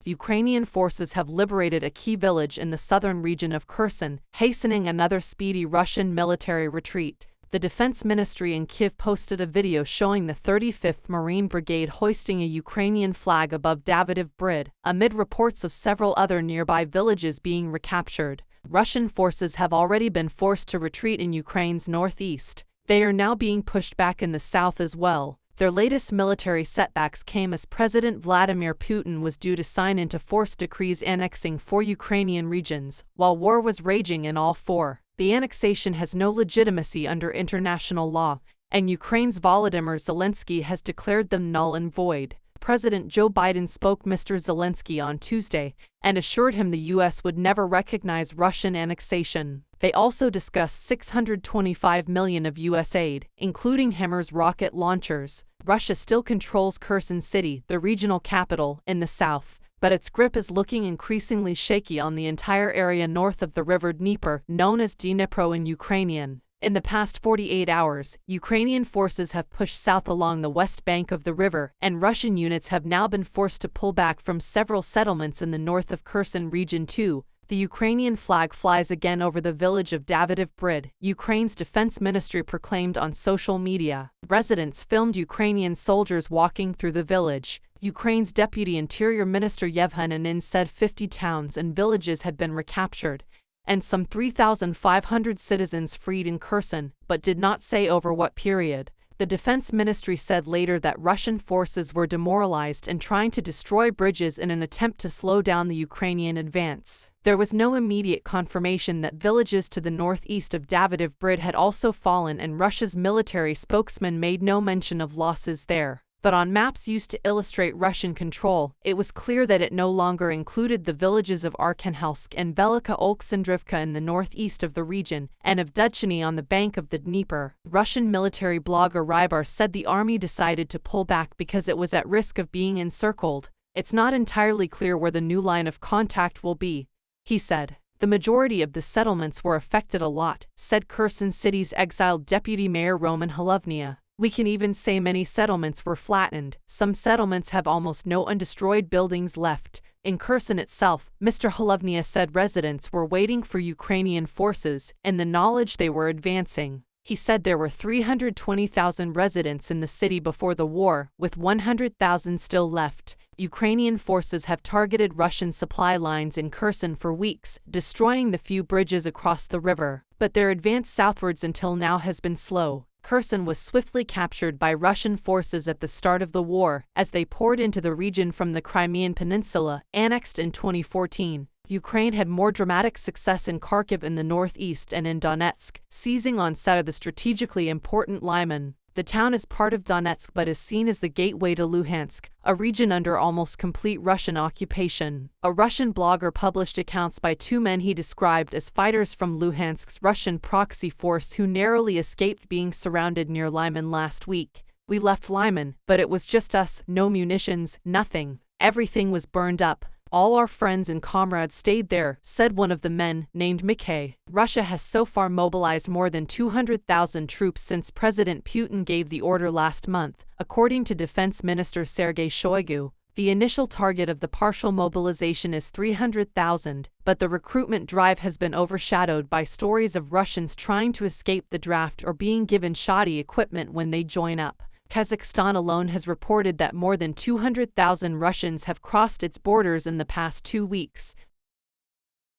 Ukrainian forces have liberated a key village in the southern region of Kherson, hastening another speedy Russian military retreat. The Defense Ministry in Kyiv posted a video showing the 35th Marine Brigade hoisting a Ukrainian flag above Davydiv Brid, amid reports of several other nearby villages being recaptured. Russian forces have already been forced to retreat in Ukraine's northeast. They are now being pushed back in the south as well. Their latest military setbacks came as President Vladimir Putin was due to sign into force decrees annexing 4 Ukrainian regions, while war was raging in all 4. The annexation has no legitimacy under international law, and Ukraine's Volodymyr Zelensky has declared them null and void. President Joe Biden spoke Mr. Zelensky on Tuesday and assured him the U.S. would never recognize Russian annexation. They also discussed $625 million of U.S. aid, including HIMARS rocket launchers. Russia still controls Kherson City, the regional capital, in the south, but its grip is looking increasingly shaky on the entire area north of the river Dnieper, known as Dnipro in Ukrainian. In the past 48 hours, Ukrainian forces have pushed south along the west bank of the river, and Russian units have now been forced to pull back from several settlements in the north of Kherson region too. The Ukrainian flag flies again over the village of Davydiv Brid, Ukraine's defense ministry proclaimed on social media. Residents filmed Ukrainian soldiers walking through the village. Ukraine's Deputy Interior Minister Yevhen Anin said 50 towns and villages had been recaptured, and some 3,500 citizens freed in Kherson, but did not say over what period. The Defense Ministry said later that Russian forces were demoralized and trying to destroy bridges in an attempt to slow down the Ukrainian advance. There was no immediate confirmation that villages to the northeast of Davydiv Brid had also fallen, and Russia's military spokesman made no mention of losses there. But on maps used to illustrate Russian control, it was clear that it no longer included the villages of Arkhangelsk and Velika Oleksandrivka in the northeast of the region, and of Dudchiny on the bank of the Dnieper. Russian military blogger Rybar said the army decided to pull back because it was at risk of being encircled. It's not entirely clear where the new line of contact will be, he said. The majority of the settlements were affected a lot, said Kherson City's exiled deputy mayor Roman Halovnia. We can even say many settlements were flattened. Some settlements have almost no undestroyed buildings left. In Kherson itself, Mr. Halovnia said residents were waiting for Ukrainian forces and the knowledge they were advancing. He said there were 320,000 residents in the city before the war, with 100,000 still left. Ukrainian forces have targeted Russian supply lines in Kherson for weeks, destroying the few bridges across the river. But their advance southwards until now has been slow. Kherson was swiftly captured by Russian forces at the start of the war, as they poured into the region from the Crimean Peninsula, annexed in 2014. Ukraine had more dramatic success in Kharkiv in the northeast and in Donetsk, seizing on Sada, the strategically important Lyman. The town is part of Donetsk but is seen as the gateway to Luhansk, a region under almost complete Russian occupation. A Russian blogger published accounts by 2 men he described as fighters from Luhansk's Russian proxy force who narrowly escaped being surrounded near Lyman last week. We left Lyman, but it was just us, no munitions, nothing. Everything was burned up. All our friends and comrades stayed there, said one of the men, named Mikhail. Russia has so far mobilized more than 200,000 troops since President Putin gave the order last month, according to Defense Minister Sergei Shoigu. The initial target of the partial mobilization is 300,000, but the recruitment drive has been overshadowed by stories of Russians trying to escape the draft or being given shoddy equipment when they join up. Kazakhstan alone has reported that more than 200,000 Russians have crossed its borders in the past 2 weeks.